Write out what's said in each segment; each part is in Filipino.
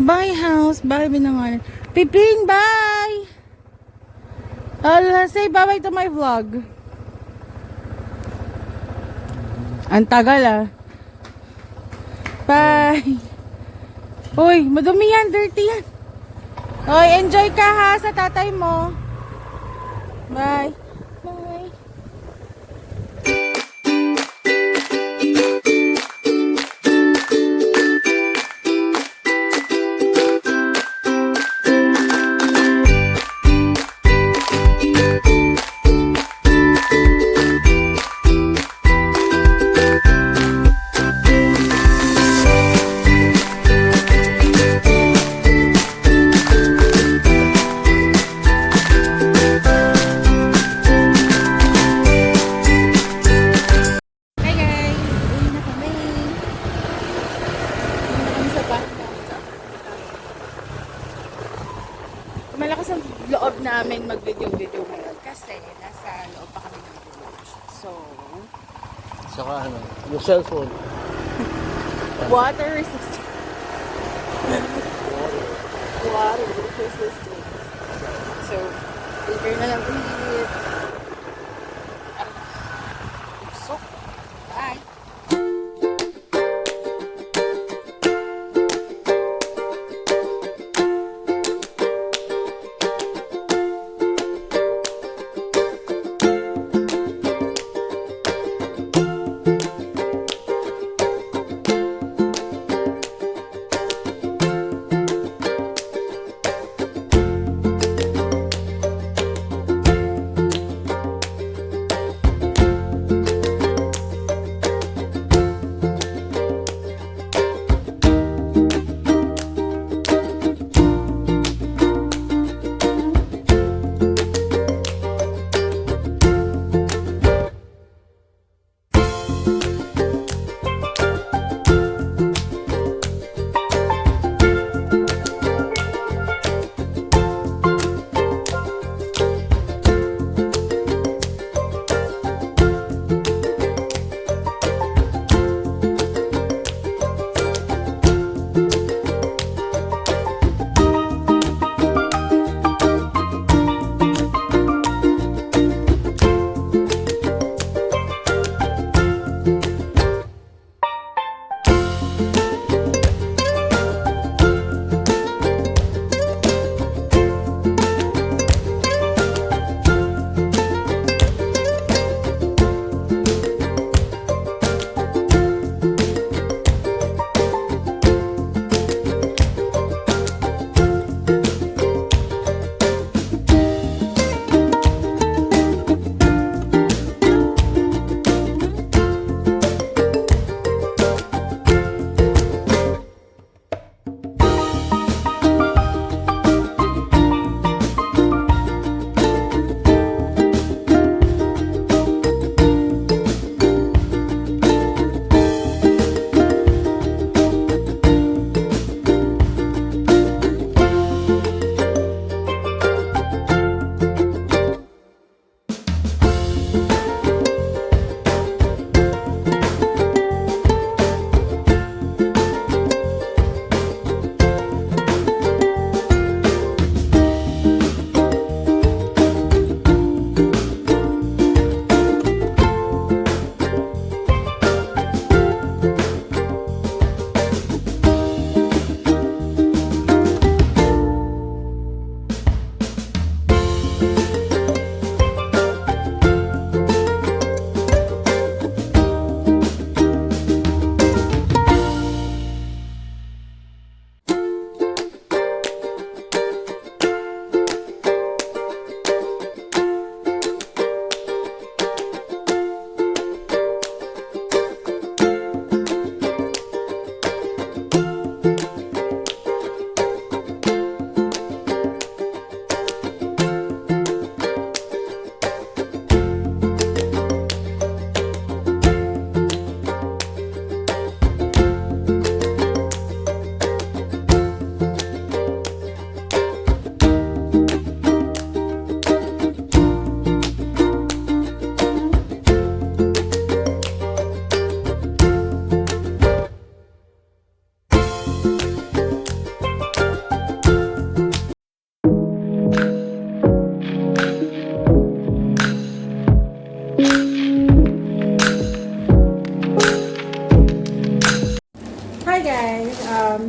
Bye house, bye binangalan. Piping, bye! Say bye-bye to my vlog. Ang tagal ah. Bye! Uy, madumi yan, dirty yan. Uy, enjoy ka ha sa tatay mo. Bye. Bye. Malakas ang loob namin mag-video-video ngayon kasi nasa loob pa kami ng village. So, Saka ano, yung cellphone. water resistant. Water resistant. So, later na lang ulit. So, bye!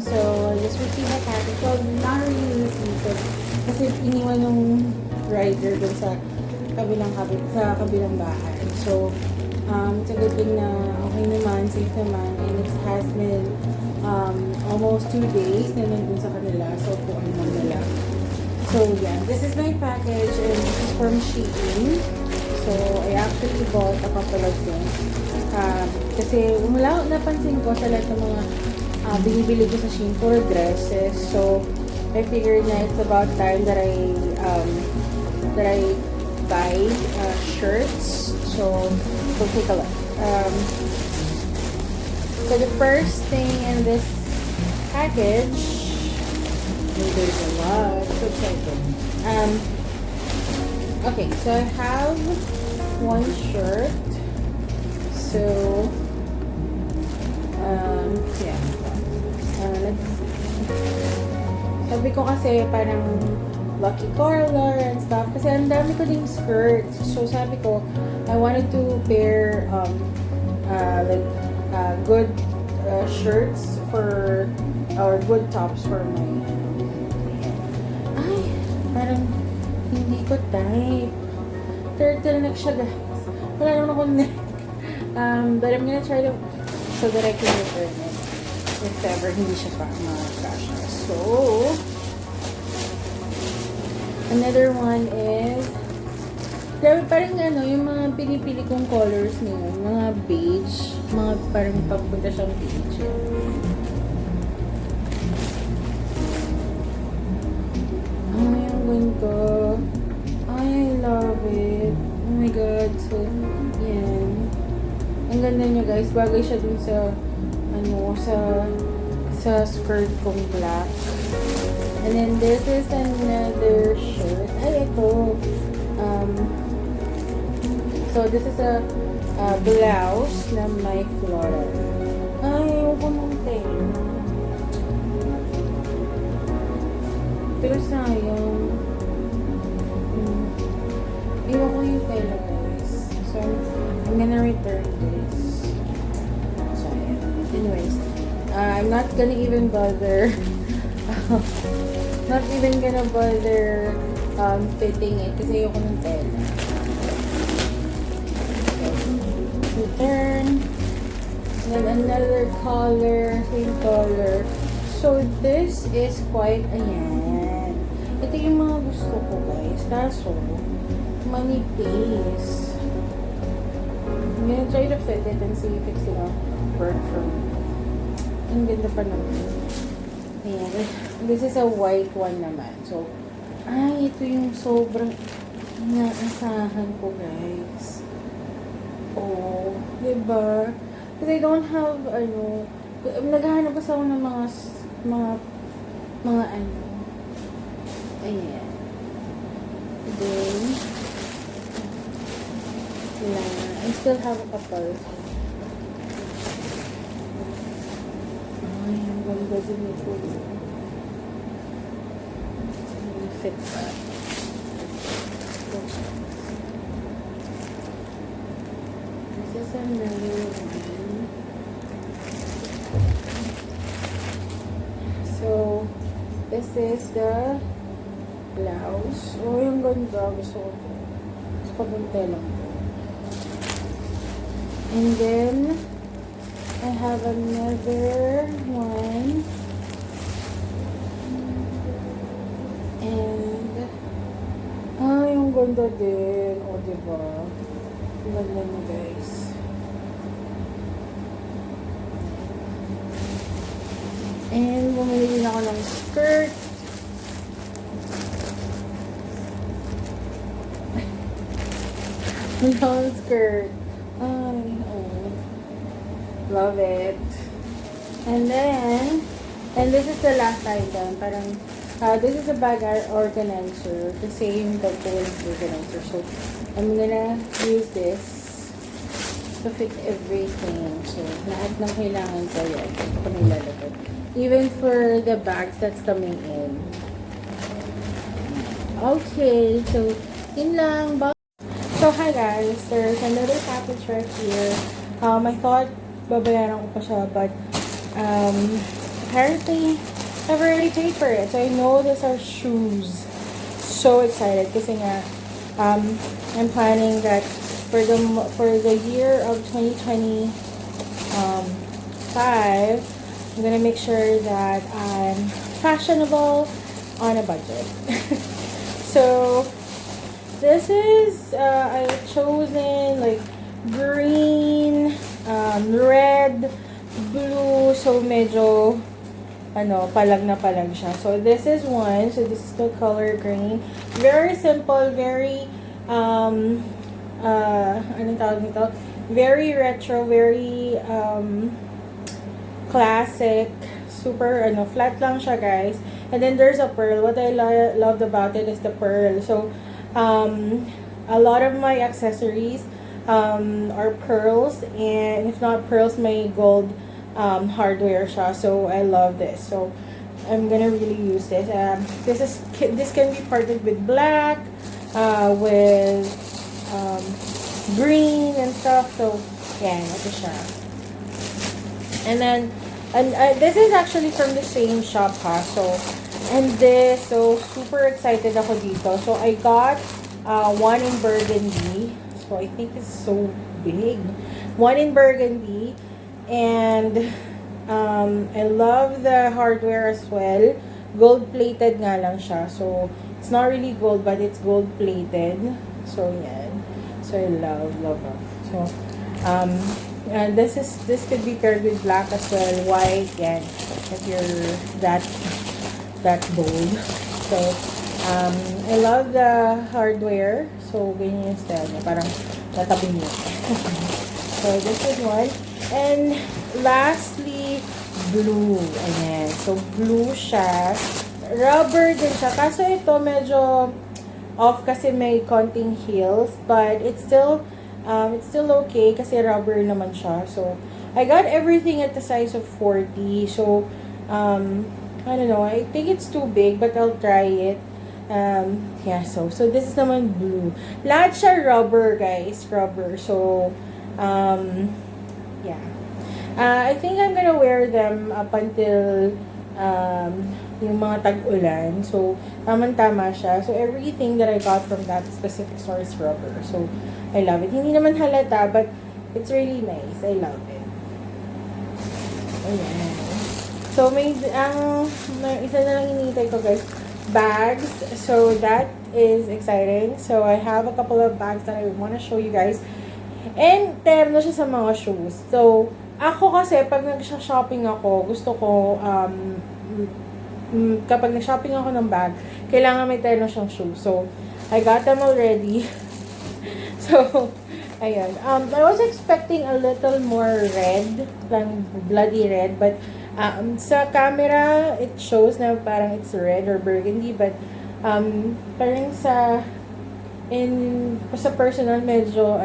So, I just received a package. Well, not really received. Kasi iniwan yung rider dun sa kabilang bahay. So, it's a good thing na okay naman, safe naman, and it has been almost 2 days na nandun sa kanila. So, kuha naman nila. So, yeah, this is my package, and this is from Shein. So, I actually bought a couple of things. Kasi napansin ko sa lahat ng mga binibili ko sa Shein for dresses. So, I figured na it's about time that I buy shirts. So take a look. So the first thing in this package, there's a lot. So excited. Okay, so I have one shirt. So yeah. Let's see. Sabi ko kasi parang lucky color and stuff. Kasi ang dami ko ding skirts. So sabi ko, I wanted to pair good shirts for, or good tops for my, ay, parang hindi ko type. Turtleneck siya, guys. Wala naman akong neck. But I'm gonna try to, so that I can return it if ever hindi siya pa makakasya. So, another one is, grabe, parang yung mga pinipili kong colors niyo, mga beige, mga parang papunta siyang beige. Ay, ang ganda. Ay, I love it. Oh my God. So, yan. Ang ganda niya, guys. Bagay siya dun sa, sa skirt kong black. And then this is another shirt. Ay, ito. So this is a blouse na may floral. Ay, ayoko nung tayo. Pero sayang. Iwan ko yung tela, guys. So, I'm gonna return this. So, anyways. I'm not gonna even bother fitting it kasi ayoko ng tela. So, return. And then another color, same color. So, this is quite, ayan. Ito yung mga gusto ko, guys. Kaso, manipis. I'm gonna try to fit it and see if it's gonna work for me. Ang ganda pa naman. Ayan. This is a white one naman. So, ito yung sobrang naasahan ko, guys. Oh, diba? Because I don't have, naghahanap kasi ako ng mga ayan. Then, I still have a couple. Ay, ang ganda din ito. Fit pa. This is another one. So, this is the blouse. Oh, yung ganda. Gusto ko ito. Gusto ko yung telang ko. And then, I have another one. And, yung ganda din. O, diba? Yung ganda niya, guys. And, bumili din ako ng skirt. Long skirt. Love it. And then, this is the last item. Parang, this is a bag organizer. The same bag organizer. So, I'm gonna use this to fit everything. So, lahat ng kailangan ko yan. Ito nilalagay. Even for the bags that's coming in. Okay. So, yun lang. So, hi guys. There's another package right here. I thought babayaran ko pa siya, but apparently I've already paid for it. So I know these are shoes. So excited kasi nga I'm planning that for the year of 2025, I'm gonna make sure that I'm fashionable on a budget. So this is I've chosen like green, red, blue, so medyo palag na palag siya. So this is one. So this is the color green. Very simple, very anong tawag nito? Very retro, very classic. Super flat lang siya, guys. And then there's a pearl. What I loved about it is the pearl. So a lot of my accessories are pearls, and if not pearls, my gold hardware siya. So I love this. So I'm gonna really use this. This can be parted with black, with green and stuff. So yeah, ito siya. And then this is actually from the same shop, ha. So super excited ako dito. So I got one in burgundy. So I think it's so big. One in burgundy. And I love the hardware as well. Gold-plated nga lang siya. So it's not really gold, but it's gold-plated. So yan. So I love. So and this could be paired with black as well, white, yan. If you're that bold. So I love the hardware. So ganyan yung style niya, parang natabi niya. So this is one. And lastly, blue. Ayan. So blue siya. Rubber din siya. Kaso ito medyo off kasi may konting heels, but it's still okay kasi rubber naman siya. So I got everything at the size of 40. So I don't know, I think it's too big, but I'll try it. Yeah, so this is naman blue. Lahat siya rubber, guys, rubber. So yeah. I think I'm gonna wear them up until yung mga tag-ulan. So, tamang-tama siya. So, everything that I got from that specific store is rubber. So, I love it. Hindi naman halata, but it's really nice. I love it. Ayan. So, may isa na lang hinihintay ko, guys. Bags. So, that is exciting. So, I have a couple of bags that I want to show you guys. And, terno siya sa mga shoes. So, ako kasi, pag nag-shopping ako, gusto ko, kapag nag-shopping ako ng bag, kailangan may terno siyang shoe. So, I got them already. So, ayun. I was expecting a little more red, lang bloody red, but sa camera, it shows na parang it's red or burgundy, but parang sa personal, medyo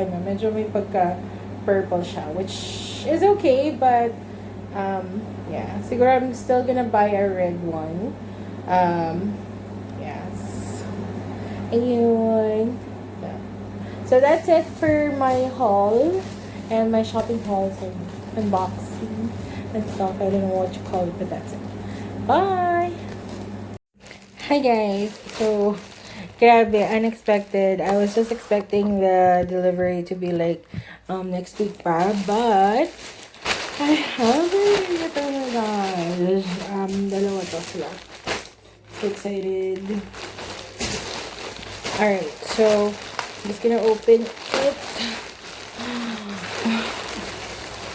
may pagka-purple siya, which is okay, but yeah, siguro I'm still gonna buy a red one. Yes. Ayun. So that's it for my haul and my shopping hauls and unboxing and stuff. I don't know what you call it, but that's it. Bye! Hi guys! So, grabe, unexpected. I was just expecting the delivery to be like next week pa, but I haven't ito na guys. Dalawa to sila. So excited. Alright, so I'm just gonna open it.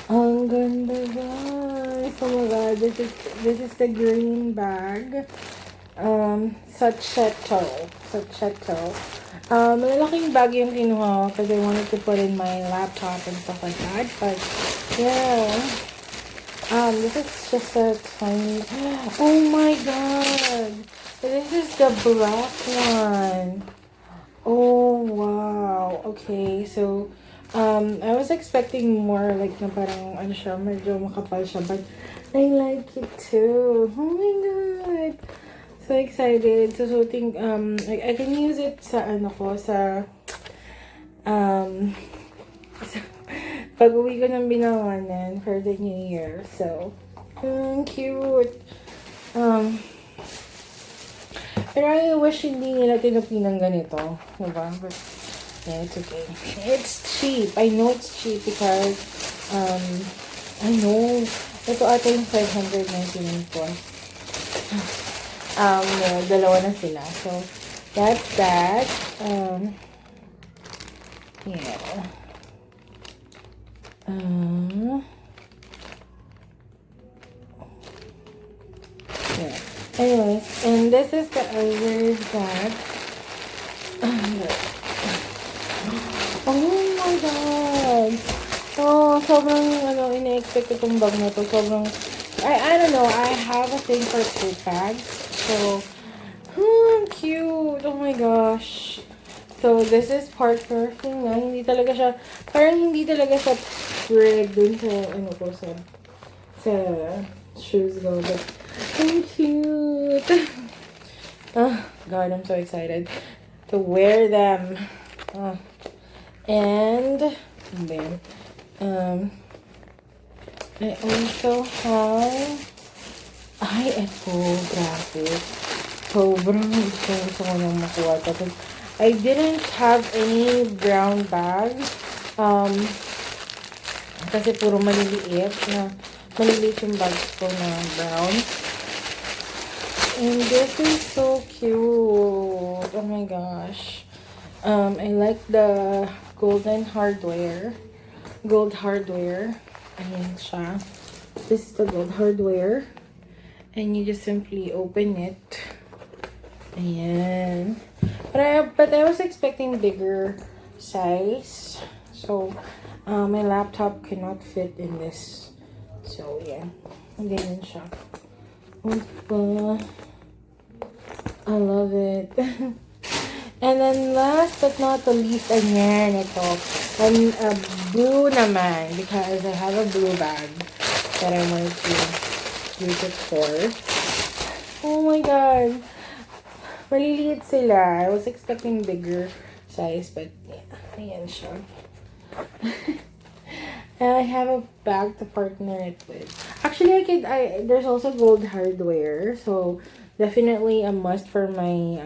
Ang ganda guys. Oh my god, this is the green bag. Sachetto. Malalaking bag yung kinuha because I wanted to put in my laptop and stuff like that. But yeah. This is just a tiny. Oh my god. This is the black one. Oh wow. Okay, so I was expecting more like na parang ano siya, medyo makapal siya, but I like it too. Oh my god. So excited. So think I can use it sa pag-uwi ko ng Binawanan for the new year. So Cute. Pero I wish hindi nila tinupin ng ganito. Diba? But, yeah, it's okay. It's cheap. I know it's cheap because, I know, ito ata yung 599 po. Dalawa na sila. So, that's that. Yeah. Yeah. Anyways, and this is the other bag. Oh my god! Oh, sobrang, ina-expect itong bag na to. Sobrang, I don't know, I have a thing for tote bags. So, cute! Oh my gosh! So, this is partner. Hindi talaga siya, parang hindi talaga siya thread dun sa, sa shoes go. But, cute! Oh, God, I'm so excited to wear them. And then, I also have, ito, grabe. Sobrang gusto ko nang makuha ito. I didn't have any brown bags. Kasi puro maliliit yung bags ko na brown. And this is so cute. Oh my gosh. I like the gold hardware. Ayan siya. This is the gold hardware. And you just simply open it. Ayan. But I was expecting bigger size. So, my laptop cannot fit in this. So, yeah. Ganyan siya. I love it. And then last but not the least, ayan, ito. Blue naman, because I have a blue bag that I wanted to use it for. Oh my god. Maliliit sila. I was expecting bigger size, but yeah, ayan siya. And I have a bag to partner it with. Actually, there's also gold hardware, so definitely a must for my,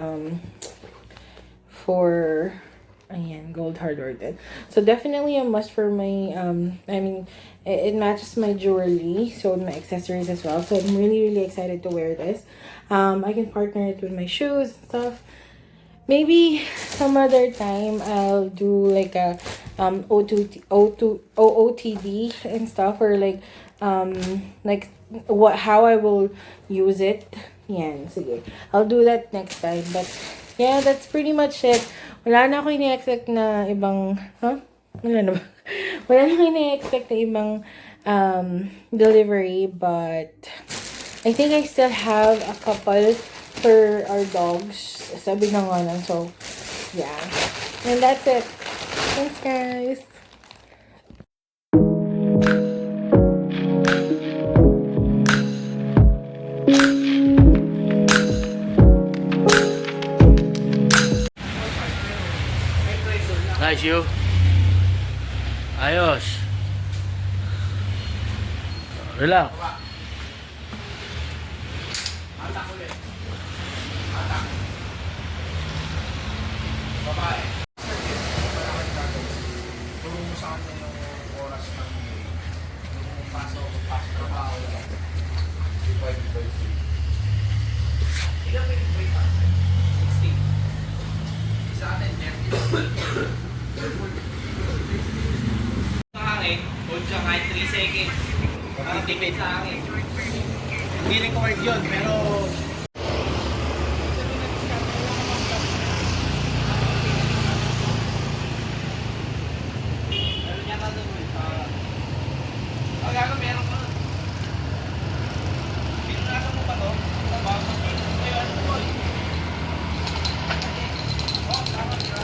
ayan, gold hardware din. So definitely a must for my, it matches my jewelry, so my accessories as well. So I'm really, really excited to wear this. I can partner it with my shoes and stuff. Maybe some other time I'll do like a OOTD and stuff, or like how I will use it. Yan, sige. I'll do that next time. But yeah, that's pretty much it. Wala na ako ini-expect na ibang, Wala na ba? Wala na ako ini-expect na ibang delivery, but I think I still have a couple for our dogs. Sabi na nga lang. So, yeah. And that's it. Thanks, guys. Nice you. Ayos. Relax. Babae. Tulong mo sa kanya yung oras ng yung pasok trabaho. Ilan ba yung break up? 16. Sa atin, 30. Sa hangin, hold siya kahit 3 seconds. Matipid sa hangin. Hindi record yun, pero meron ka. Pinasa mo pa to? Ayun, boy. Oh, tama ka.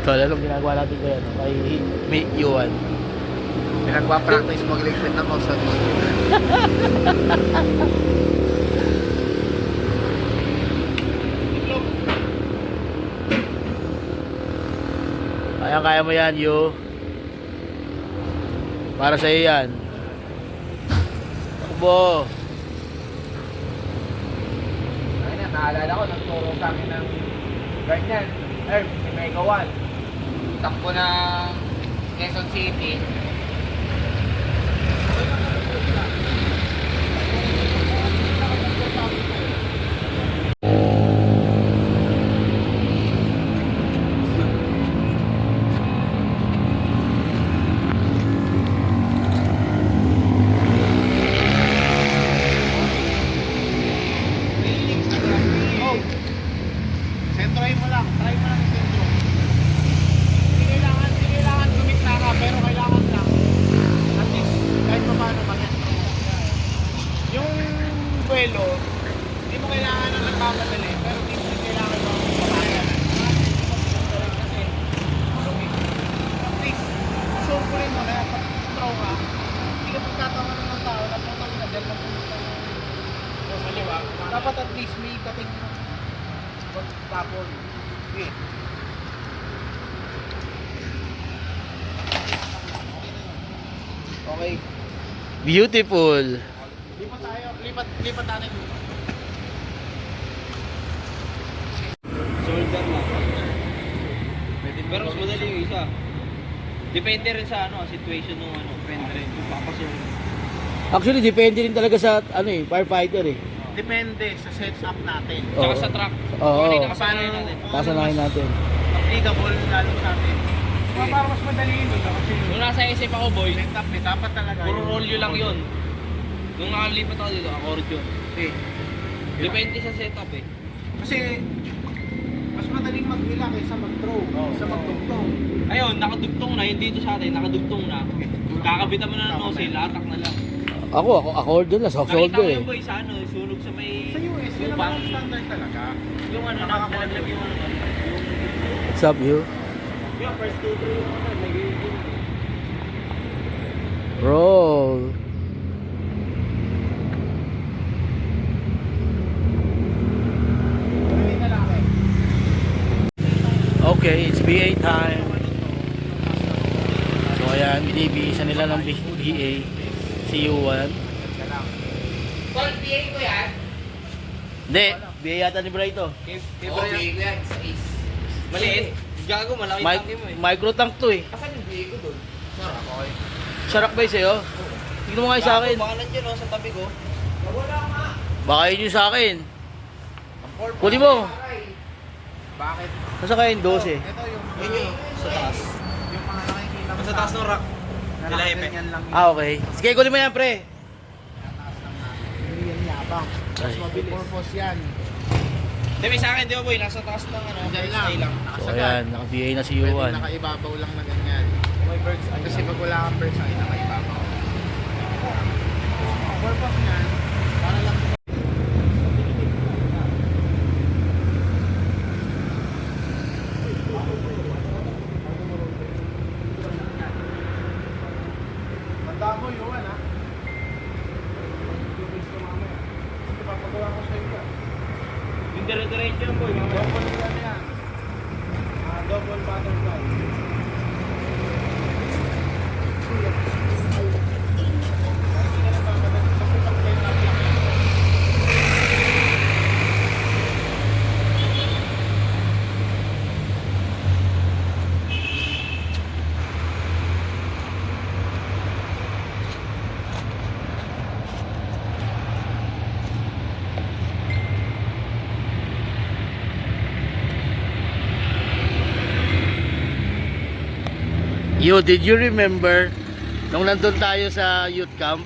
So, anong ginagawa natin ngayon? Kay May Yuan. Pinagpa-practice magligpit ng mga Kaya mo yan, yo. Para sa iyo yan. Takbo. Ayun na, naalala ko, nagturo sa akin ng ganyan. Si Mega One. Takbo ng Quezon City. Sentroin mo lang, try mo lang yung sentro. Hindi kailangan gumit na ka, pero kailangan lang. At least, kahit pa paano mag-sentro. Yung buwelo, hindi mo kailangan ng nagpapadali, pero hindi mo kailangan ng papayan. Kasi, lumit. At least, sure mo kaya pag throw ka, hindi ka pagkatawanan ng tao na putang na dyan, magpunta sa liwa. Dapat at least may kating tapon. Okay. Okay. Beautiful. Lipat tayo. Lipat natin. Shoulder lang. Pero mas madali yung isa. Depende rin sa situation ng depende rin kung papasunod. Actually, depende rin talaga sa firefighter eh. Depende sa setup natin. Tsaka Oo. sa truck. Oo. Kung ano yung nakasanay natin. Sasanahin natin. Applicable lalo sa atin. Para mas madali yun. Kasi Nung nasa isip ako, boy, setup eh. Dapat talaga. puro rolyo lang yun. Nung nakalipat ako dito, accordion. Eh. Depende sa setup eh. Kasi mas madaling maghila kaysa mag-throw. Sa magtugtong. Ayun, nakadugtong na, hindi ito sa atin, nakadugtong na. Kakabitan mo na ng nozzle, atak na lang. Ako, accordion na, soft Nakita ko shoulder eh. yung boy sa sunog sa may... Sa US, yun naman ang standard talaga. Yung nalaglag yung What's up, you? Yung first tutor yung nagiging... Roll. Pero na lang eh. Okay, it's BA time. So ayan, binibisa nila ng BA. CU1. Tol, PA ko yan. Hindi, BA yata ni Bray to. PA ko yan, sa is. Maliit. Gago, malaki tanki mo eh. Micro tank to eh. Asan yung PA ko doon? Sarap ako eh. Sarak ba yung sa'yo? Tignan mo nga yung sa akin. Baka nandiyan sa tabi ko. Wala nga. Baka yun yung sa akin. Kunin mo. Bakit? Nasa kayo 12. Ito yung... Yun yung sa taas. Yung mga nakikita mo Sa taas ng rack. Nila Epe. Yan lang yun. Ah, okay. Sige, kunin mo yan, pre. Hindi yan yabang. Mas mabilis. Purpose yan. Hindi, may sa akin, di ba boy? Nasa taas ng Diyan stay lang. So ayan, naka-BA na si Pwede U1. nakaibabaw lang na ganyan. May birds eye. Kasi pag wala kang birds eye, nakaibabaw. Ang purpose niyan, para lang tanda mo yun, ha? Papagawa ko sa iyo. Yung dire-diretso yung boy. Double yan yan. Double butterfly. Yo, did you remember nung nandun tayo sa youth camp,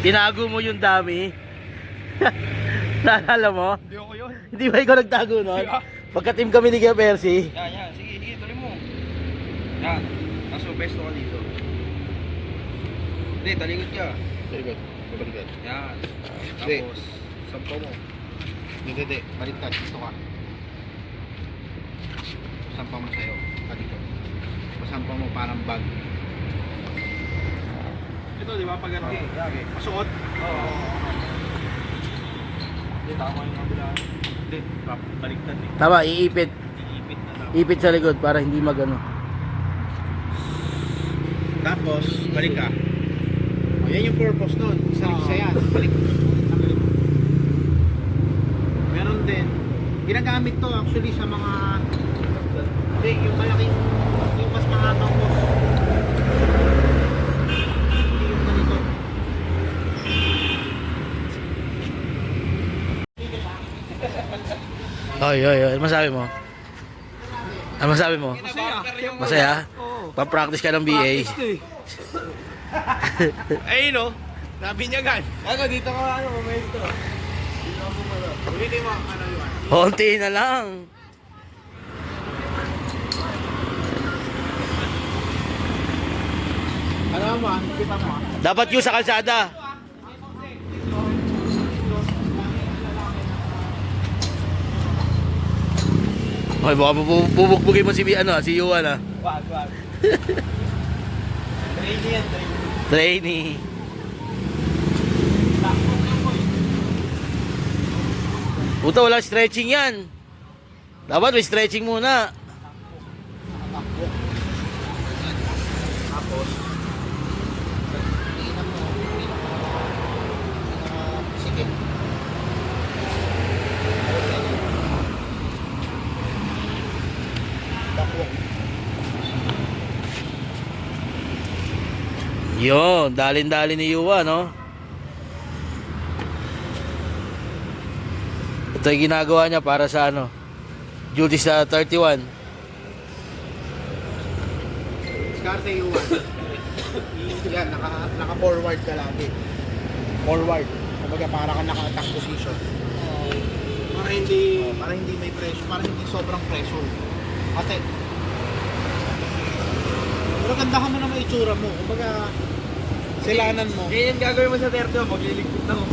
tinago mo yung dami? Naalala mo? Hindi ako yun. Hindi ba ikaw nagtago nun? Pagka-team kami ni Kuya Percy. Yan. Sige, tuloy mo. Yan. Kaso, pesto ka dito. Hindi, talikod ka. Talikod. Baliktad. Yan. Hindi. Tapos, sampo mo. Hindi. Baliktad. Gusto ka. Sampa mo sa'yo. Talikod. Masampa mo parang bag. Ito, di ba? Paganti. Okay. Pasuot. Oo. Hindi, tama yung kabila. Hindi. Baliktad eh. Tama, iipit. Iipit na lang. Ipit sa likod para hindi magano. Tapos, balik ka. O, yan yung purpose nun. Isa yan. Balik. Meron din. Ginagamit to actually sa mga... Hindi, yung malaking... Yung mas mahabang boss. Hindi yung ganito. Oy, oy, oy. Ano masabi mo? Ano masabi mo? Masaya? Pa-practice ka ng BA. Ayun o. Nabinyagan. Ako dito ka ano, momento. Ulitin mo, ano yun? Konti na lang. Ano mo, kita mo. Dapat yung sa kalsada. Okay, baka bubugbugin mo si Yuan ah. Wag. Trainee yan, trainee. Trainee. Puta, walang stretching yan. Dapat may stretching muna. Tapos, tingnan mo, sige. Backwalk. Yun, dalin-dalin ni Yuan, no? Ito yung ginagawa niya para sa duty sa 31. Diskarte Yuan. Yan, naka-forward ka lagi. Forward. Kumbaga para ka naka-attack position. Para hindi may pressure, para hindi sobrang pressure. Kasi pero gandahan mo naman itsura mo. Kumbaga silanan mo. Ganyan gagawin mo sa 30, magliligpit na ako.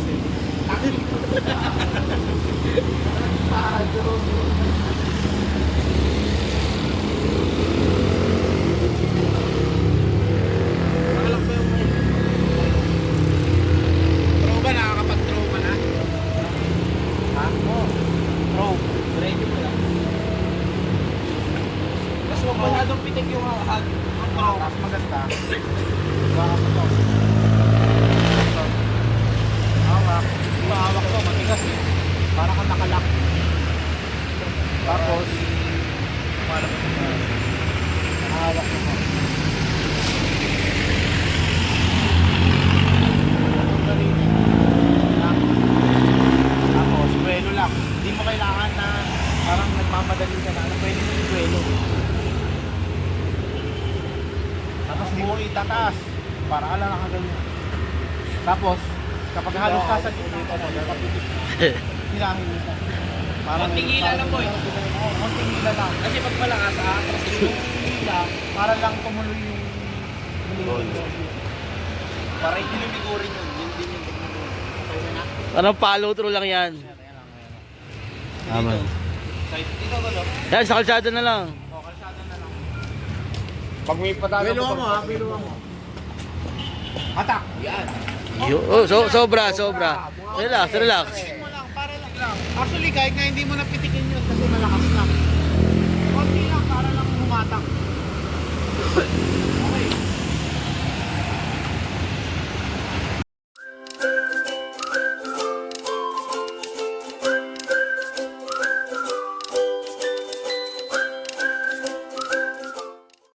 Alam mo yung throw ba? Nakakapag-throw ka na? Ha? Oo. Throw. Ready mo lang. Mas huwag masyadong pitik yung hag. Throw. Tapos maganda. Baka mo to. Hawak. Hawak to. Matigas eh. Para kang nakalak. Tapos para mo sa hawak mo. Tapos, duelo lang. Hindi mo kailangan na parang nagmamadali ka na. Pwede mo yung duelo. Tapos, mo itataas. Para ka lang nakaganyan. Tapos, kapag halos nasa gitna ka na, kapitik. Hilahin mo siya. Konting hila lang, boy. Oo, konting hila lang. Kasi pag malakas, kasi Yung hila, para lang tumuloy yung para hindi lumigurin yun. Yun din yung technique. Anong follow through lang yan. Tama. Dito ko lang. Yan, sa kalsada na lang. O, kalsada na lang. Pag may patalo Biluan mo ha, biluan mo. Atak! Yan. Sobra. Relax. Mo lang, para lang. Actually, kahit nga hindi mo napitikin